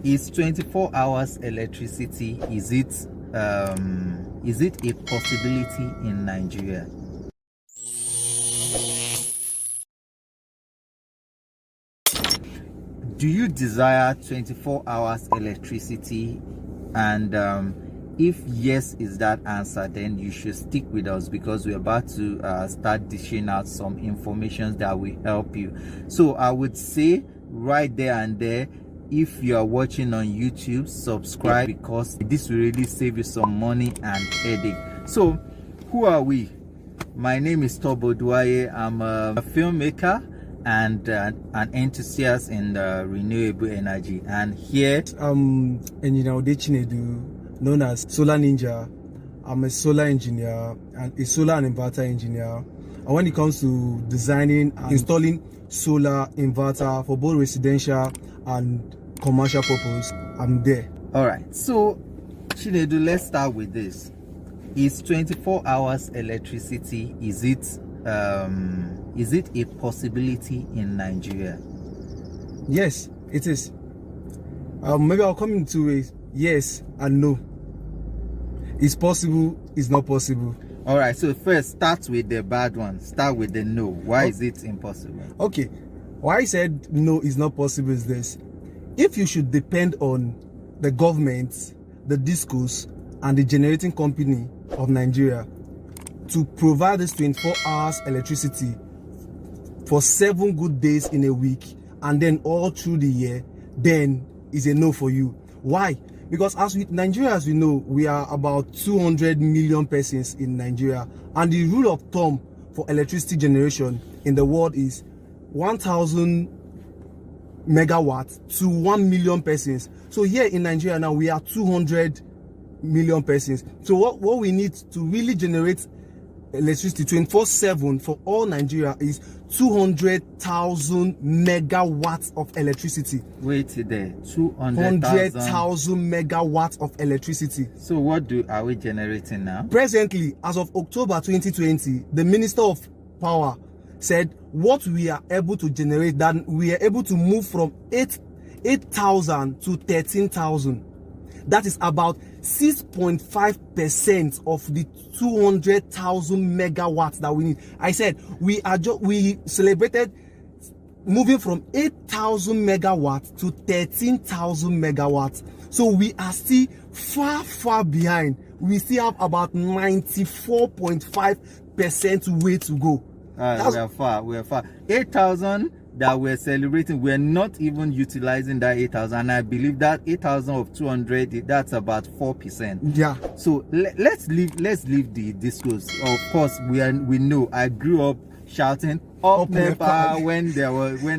Is 24 hours electricity, is it a possibility in Nigeria? Do you desire 24 hours electricity? And if yes is that answer, then you should stick with us, because we're about to start dishing out some information that will help you. So I would say right there and there, if you are watching on YouTube, subscribe, because this will really save you some money and headache. So who are we? My name is Tobo Duaye. I'm a filmmaker and an enthusiast in the renewable energy. And here I'm Engineer Odechinedu, known as Solar Ninja. I'm a solar engineer and a solar and inverter engineer. And when it comes to designing and installing solar inverter for both residential and commercial purpose, I'm there. All right, so Chinedu, let's start with this. Is 24 hours electricity, is it a possibility in Nigeria? Yes, it is. Maybe I'll come into a yes and no. It's possible, it's not possible. All right, so first start with the bad one. Start with the no. Why is it impossible? Okay, why I said no is not possible is this. If you should depend on the government, the discos, and the generating company of Nigeria to provide this 24 hours electricity for 7 good days in a week and then all through the year, then is a no for you. Why? Because as with Nigeria, as we know, we are about 200 million persons in Nigeria, and the rule of thumb for electricity generation in the world is 1,000 megawatts to 1 million persons. So here in Nigeria now we are 200 million persons. So what we need to really generate electricity 24/7 for all Nigeria is 200,000 megawatts of electricity. Wait there, 200,000 megawatts of electricity. So what are we generating now? Presently, as of October 2020, the Minister of Power said what we are able to generate, that we are able to move from 8,000 to 13,000. That is about 6.5% of the 200,000 megawatts that we need. I said we celebrated moving from 8,000 megawatts to 13,000 megawatts. So we are still far behind. We still have about 94.5% way to go. We are far. 8,000 that we're celebrating, we're not even utilizing that 8,000. And I believe that 8,000 of 200, that's about 4%. Yeah. So let's leave the discourse. Of course, we know. I grew up shouting up NEPA when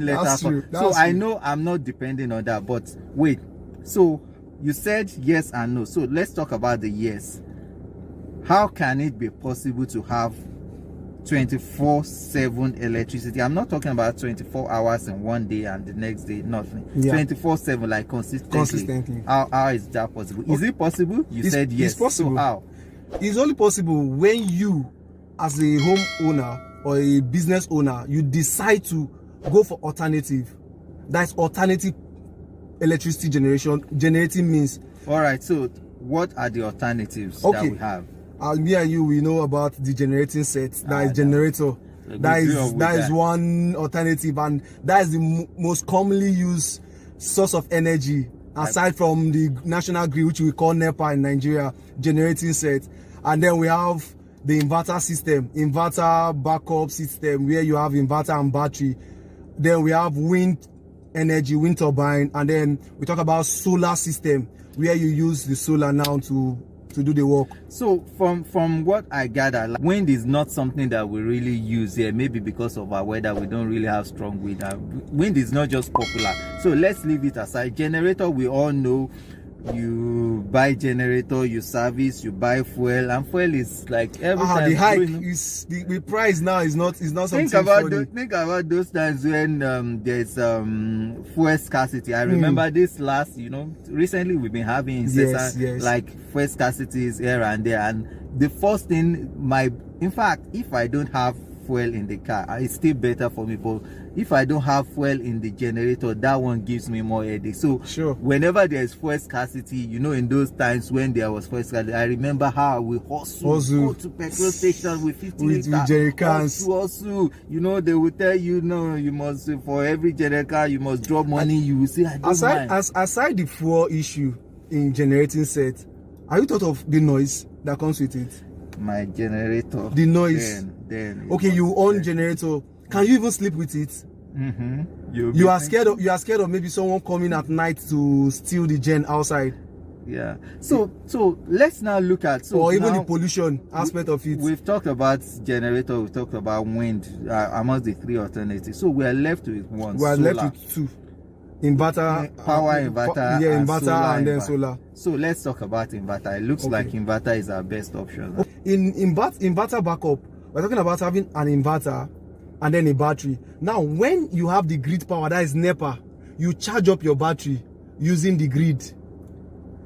letters. So I know I'm not depending on that. But wait, so you said yes and no. So let's talk about the yes. How can it be possible to have 24/7 electricity? I'm not talking about 24 hours in one day and the next day nothing. Yeah. 24/7, like consistently. How is that possible? Is it possible? You said yes. It's possible. So how? It's only possible when you, as a home owner or a business owner, you decide to go for alternative. That's alternative electricity generating means. All right. So what are the alternatives that we have? Me and you, we know about the generating set. That is generator. That is one alternative, and that is the most commonly used source of energy aside from the national grid, which we call NEPA in Nigeria, generating set. And then we have the inverter system, inverter backup system, where you have inverter and battery. Then we have wind energy, wind turbine, and then we talk about solar system, where you use the solar now to do the work. So from what I gather, like, wind is not something that we really use here, maybe because of our weather. We don't really have strong wind. Wind is not just popular, so let's leave it aside. Generator, we all know. You buy generator, you service, you buy fuel, and fuel is like every time the hike is the price now is not something. Think about those times when there's fuel scarcity. I remember this last, recently we've been having like fuel scarcities here and there, and the first thing in fact, if I don't have fuel in the car. It's still better for me, but if I don't have fuel in the generator, that one gives me more headache. So sure, whenever there's fuel scarcity, you know, in those times when there was fuel scarcity, I remember how we hustle go to petrol station with 50 with jerry cans. Also, you know, they will tell you, no, you must, for every jerry can you must drop money. You will say, I don't mind. Aside the fuel issue in generating set, are you thought of the noise that comes with it? My generator, the noise. Then okay, you own generator. Can you even sleep with it? You are scared of maybe someone coming at night to steal the gen outside. Yeah. So let's now look at or even the pollution aspect of it. We've talked about generator. We've talked about wind amongst the three alternatives. So we are left with one. We are left with two. Inverter, power inverter, yeah, inverter and then solar. So let's talk about inverter. It looks like inverter is our best option. Right? In inverter backup, we're talking about having an inverter and then a battery. Now, when you have the grid power, that is NEPA, you charge up your battery using the grid.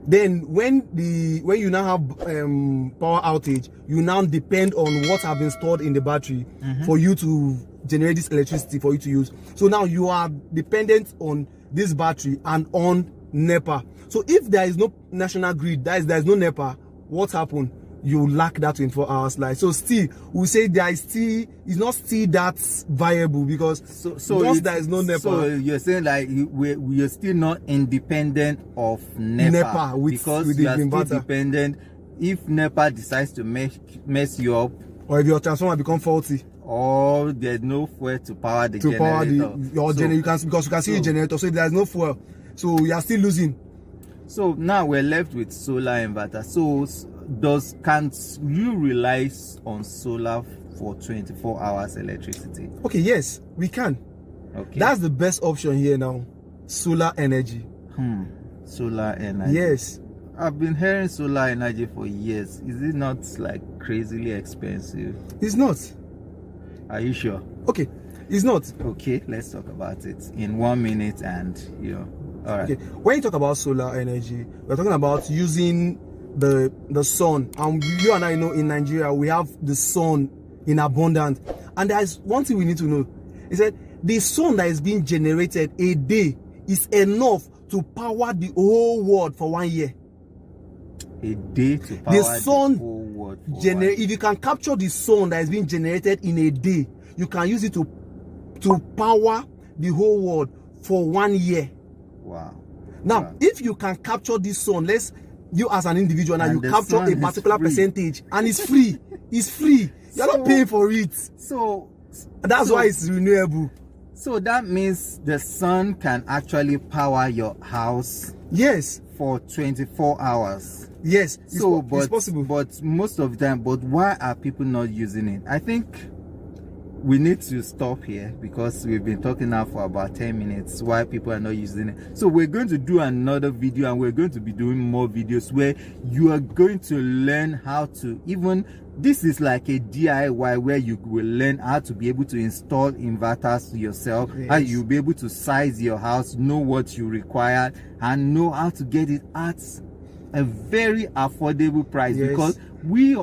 Then when you now have power outage, you now depend on what have been stored in the battery for you to generate this electricity for you to use. So now you are dependent on this battery and on NEPA. So if there is no national grid, there is no NEPA, what happened? You lack that 24 hours light. So still, we say it's not still that viable, because once there is no NEPA. So you're saying like we are still not independent of NEPA, because you are still dependent. If NEPA decides to mess you up, or if your transformer become faulty, or there's no fuel to power the generator. Because you can see the generator, so there's no fuel, so you are still losing. So now we're left with solar inverter. So can you rely on solar for 24 hours electricity? Okay, yes, we can. Okay, that's the best option here now. Solar energy. Solar energy. Yes, I've been hearing solar energy for years. Is it not like crazily expensive? It's not. Are you sure? Okay, it's not. Okay, let's talk about it in 1 minute, and all right. Okay, when you talk about solar energy, we're talking about using the sun, and you and I know in Nigeria we have the sun in abundance. And there's one thing we need to know, is that the sun that is being generated a day is enough to power the whole world for 1 year. A day to power the whole world for 1 year. If you can capture the sun that is being generated in a day, you can use it to power the whole world for 1 year. Wow. Now, if you can capture this sun, you as an individual, now you capture a particular percentage, and it's free. It's free. You're not paying for it. So that's why it's renewable. So that means the sun can actually power your house. Yes. For 24 hours. Yes. It's possible. But most of them. But why are people not using it? I think we need to stop here, because we've been talking now for about 10 minutes why people are not using it. So we're going to do another video, and we're going to be doing more videos where you are going to learn how to, even this is like a DIY, where you will learn how to be able to install inverters yourself. Yes. How you'll be able to size your house, know what you require, and know how to get it at a very affordable price. Yes. Because we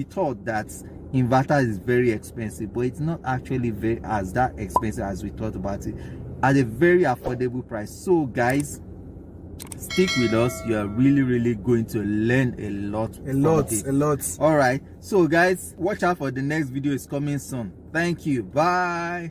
thought that inverter is very expensive, but it's not actually that expensive as we thought about it, at a very affordable price. So guys, stick with us. You are really going to learn a lot. All right, so guys, watch out for the next video. Is coming soon. Thank you. Bye.